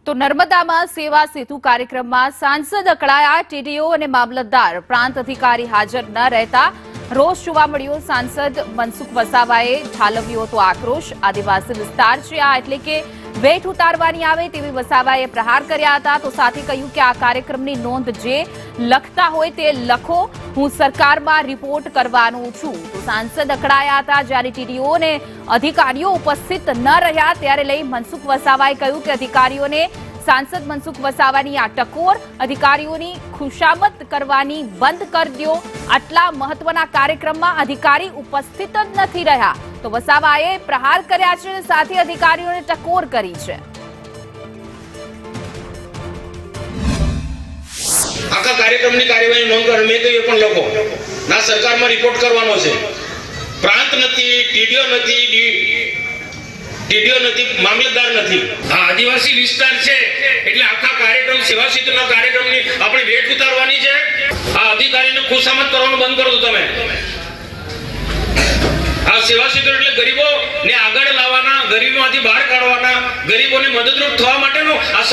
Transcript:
તો નર્મદામાં સેવા સેતુ કાર્યક્રમમાં સાંસદ અકળાયા। ટીડીઓ અને મામલતદાર પ્રાંત અધિકારી હાજર ન રહેતા રોષ જોવા મળ્યો। સાંસદ મનસુખ વસાવાએ ઠાલવ્યો હતો આક્રોશ। આદિવાસી વિસ્તાર છે આ, એટલે કે વેઠ ઉતારવાની આવે તેવી વસાવાએ પ્રહાર કર્યા હતા। તો સાથે કહ્યું કે આ કાર્યક્રમની નોંધ જે લખતા હોય તે લખો, હું સરકારમાં રિપોર્ટ કરવાનો છું। તો સાંસદ અકળાયા હતા। જ્યારે ટીડીઓ અને અધિકારીઓ ઉપસ્થિત ન રહ્યા ત્યારે લઈ મનસુખ વસાવાએ કહ્યું કે અધિકારીઓને सांसद मनसुख वसावानी आ टकोर अधिकारीओनी खुशामत करवानी बंद कर दो। आटला महत्वना कार्यक्रममां अधिकारी उपस्थित ज नथी रह्या। तो वसावाए प्रहार कर्या छे, साथे अधिकारीओने टकोर करी छे। आखा कार्यक्रमनी कार्यवाही नोंध कर मैं कह्युं पण लखो ना सरकारमां रिपोर्ट करवानो छे। प्रांत नथी, टीडीओ नथी, टीडीओ नथी, मामलतदार नथी। आ आदिवासी विस्तार छे એટલે આખા કાર્યક્રમ સેવા સેતુના કાર્યક્રમની આપણે વેટ ઉતારવાની છે। આ અધિકારીને ખુશામત કરવાનું બંધ કરો તમે। આ સેવા સેતુ એટલે ગરીબોને આગળ લાવવાના, ગરીબોમાંથી બહાર કાઢવાના, ગરીબોને મદદરૂપ થવા માટેનો આ